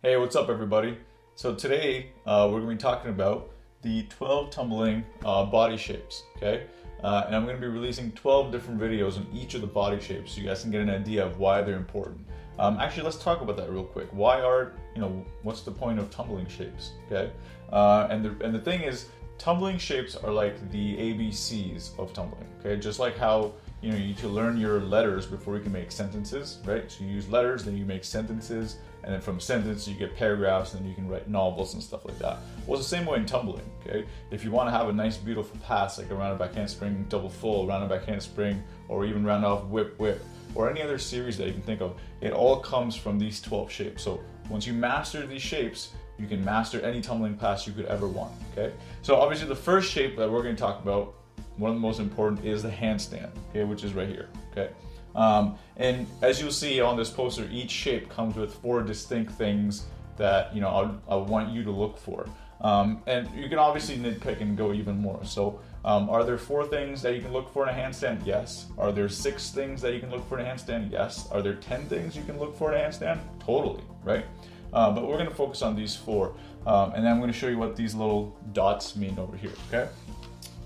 Hey, what's up everybody? So today we're going to be talking about the 12 tumbling body shapes, okay? And I'm going to be releasing 12 different videos on each of the body shapes so you guys can get an idea of why they're important. Actually, let's talk about that real quick. Why are, what's the point of tumbling shapes, okay? And the thing is, tumbling shapes are like the ABCs of tumbling, okay? Just like how you need to learn your letters before you can make sentences, right? So you use letters, then you make sentences, and then from sentences you get paragraphs, and then you can write novels and stuff like that. Well, it's the same way in tumbling, okay? If you want to have a nice, beautiful pass, like a rounded back handspring, double full, rounded back handspring, or even round off whip, or any other series that you can think of, it all comes from these 12 shapes. So once you master these shapes, you can master any tumbling pass you could ever want, okay? So obviously the first shape that we're going to talk about, one of the most important, is the handstand, okay, which is right here, okay? And as you'll see on this poster, each shape comes with 4 distinct things that I want you to look for. And you can obviously nitpick and go even more. So are there 4 things that you can look for in a handstand? Yes. Are there 6 things that you can look for in a handstand? Yes. Are there 10 things you can look for in a handstand? Totally, right? But we're going to focus on these 4. And then I'm going to show you what these little dots mean over here, okay?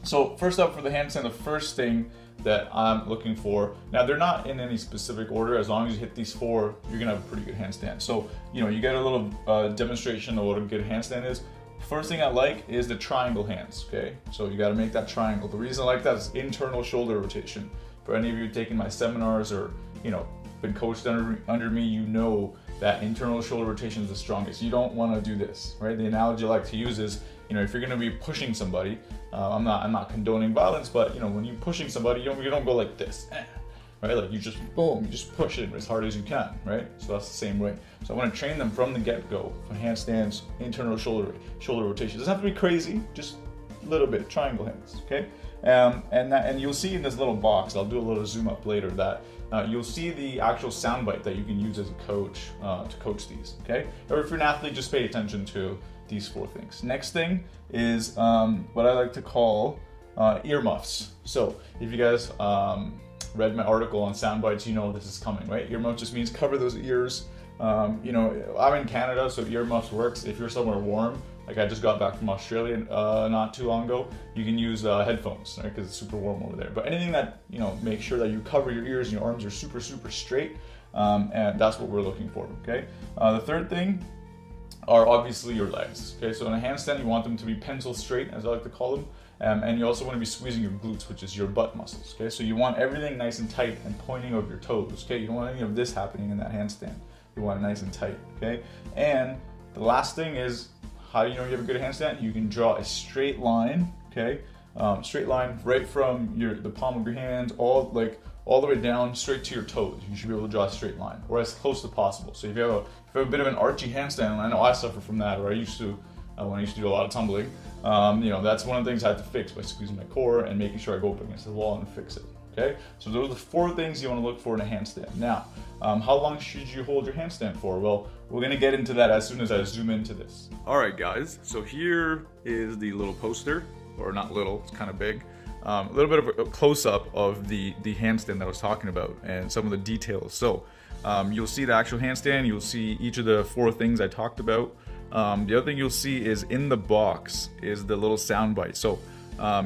So first up, for the handstand, the first thing that I'm looking for, now they're not in any specific order. As long as you hit these 4, you're gonna have a pretty good handstand. So you get a little demonstration of what a good handstand is. First thing I like is the triangle hands, okay? So you got to make that triangle. The reason I like that is internal shoulder rotation. For any of you taking my seminars or been coached under me, you know that internal shoulder rotation is the strongest. You don't want to do this, right? The analogy I like to use is, if you're going to be pushing somebody, I'm not condoning violence, but when you're pushing somebody, you don't go like this, right? Like you just boom, you just push it as hard as you can, right? So that's the same way. So I want to train them from the get-go for handstands, internal shoulder rotation. It doesn't have to be crazy, just a little bit, triangle hands, okay? And you'll see in this little box, I'll do a little zoom up later, that you'll see the actual soundbite that you can use as a coach to coach these, okay? Or if you're an athlete, just pay attention to these 4 things. Next thing is what I like to call earmuffs. So if you guys read my article on soundbites, you know this is coming, right? Earmuff just means cover those ears. I'm in Canada, so earmuffs works. If you're somewhere warm, like I just got back from Australia not too long ago, you can use headphones, right? Because it's super warm over there. But anything that, make sure that you cover your ears and your arms are super, super straight. And that's what we're looking for, okay? The third thing are obviously your legs, okay? So in a handstand, you want them to be pencil straight, as I like to call them. And you also want to be squeezing your glutes, which is your butt muscles, okay? So you want everything nice and tight and pointing of your toes, okay? You don't want any of this happening in that handstand. You want it nice and tight, okay? And the last thing is, how do you know you have a good handstand? You can draw a straight line, okay? Straight line right from the palm of your hand all the way down straight to your toes. You should be able to draw a straight line, or as close as possible. So if you have a bit of an archy handstand, and I know I suffer from that, or I used to when I used to do a lot of tumbling, that's one of the things I had to fix by squeezing my core and making sure I go up against the wall and fix it. Okay, so those are the 4 things you want to look for in a handstand. Now, how long should you hold your handstand for? Well, we're going to get into that as soon as I zoom into this. Alright guys, so here is the little poster, or not little, it's kind of big. A little bit of a close-up of the handstand that I was talking about and some of the details. So you'll see the actual handstand, you'll see each of the 4 things I talked about. The other thing you'll see is in the box is the little sound bite. So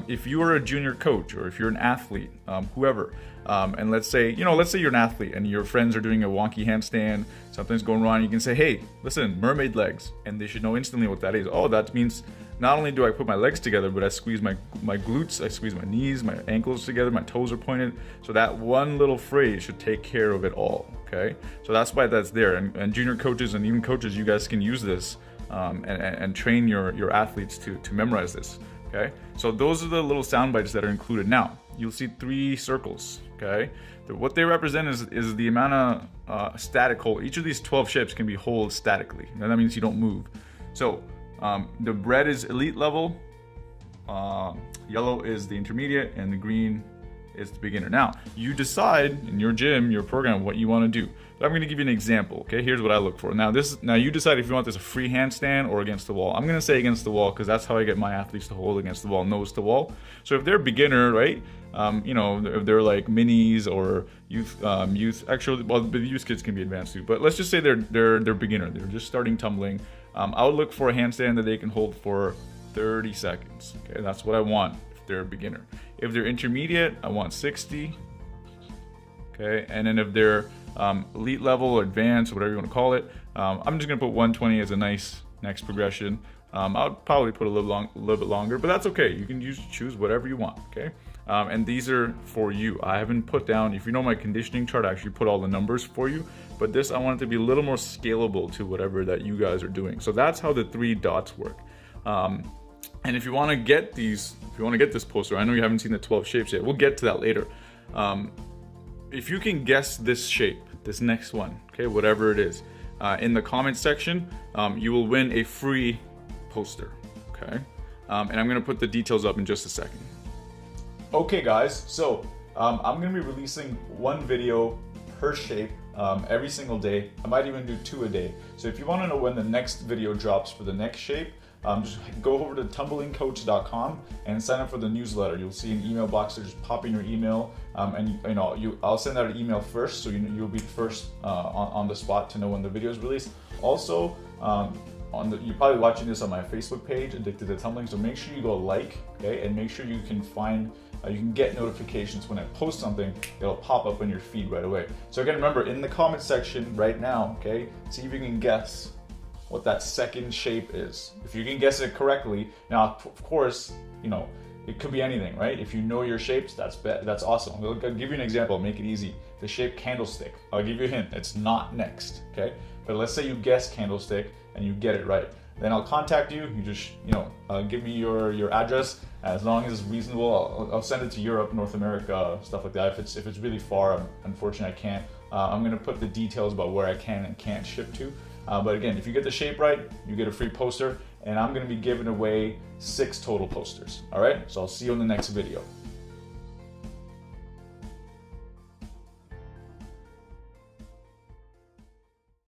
if you are a junior coach, or if you're an athlete, whoever, and let's say you're an athlete and your friends are doing a wonky handstand, something's going wrong, you can say, hey, listen, mermaid legs, and they should know instantly what that is. Oh, that means not only do I put my legs together, but I squeeze my glutes, I squeeze my knees, my ankles together, my toes are pointed. So that one little phrase should take care of it all, okay? So that's why that's there. And junior coaches and even coaches, you guys can use this and train your athletes to memorize this. Okay, so those are the little sound bites that are included. Now, you'll see 3 circles, okay? What they represent is the amount of static hold. Each of these 12 shapes can be held statically, and that means you don't move. So the red is elite level, yellow is the intermediate, and the green it's the beginner. Now, you decide in your gym, your program, what you want to do. But I'm going to give you an example, okay? Here's what I look for. Now you decide if you want this a free handstand or against the wall. I'm going to say against the wall because that's how I get my athletes to hold against the wall, nose to wall. So if they're beginner, right, if they're like minis or youth, actually, well, the youth kids can be advanced too, but let's just say they're beginner. They're just starting tumbling. I would look for a handstand that they can hold for 30 seconds, okay? That's what I want if they're a beginner. If they're intermediate, I want 60, okay? And then if they're elite level or advanced, whatever you want to call it, I'm just gonna put 120 as a nice next progression. I would probably put a little bit longer, but that's okay. You can choose whatever you want, okay? And these are for you. I haven't put down, if you know my conditioning chart, I actually put all the numbers for you, but this, I want it to be a little more scalable to whatever that you guys are doing. So that's how the 3 dots work. And if you want to get this poster, I know you haven't seen the 12 shapes yet. We'll get to that later. If you can guess this shape, this next one, okay, whatever it is, in the comment section, you will win a free poster, okay? And I'm gonna put the details up in just a second. Okay guys, so I'm gonna be releasing 1 video per shape every single day. I might even do 2 a day. So if you wanna know when the next video drops for the next shape, just go over to tumblingcoach.com and sign up for the newsletter. You'll see an email box there, just pop in your email, and I'll send out an email first, so you'll be first on the spot to know when the video is released. Also, you're probably watching this on my Facebook page, Addicted to Tumbling, so make sure you go like, okay, and make sure you can you can get notifications when I post something. It'll pop up in your feed right away. So again, remember, in the comment section right now, okay, see if you can guess what that second shape is. If you can guess it correctly, now of course, it could be anything, right? If you know your shapes, that's awesome. I'll give you an example, make it easy. The shape candlestick, I'll give you a hint, it's not next, okay? But let's say you guess candlestick and you get it right. Then I'll contact you, you just, give me your address. As long as it's reasonable, I'll send it to Europe, North America, stuff like that. If it's really far, unfortunately I can't. I'm gonna put the details about where I can and can't ship to. But again, if you get the shape right, you get a free poster, and I'm gonna be giving away 6 total posters. All right, so I'll see you in the next video.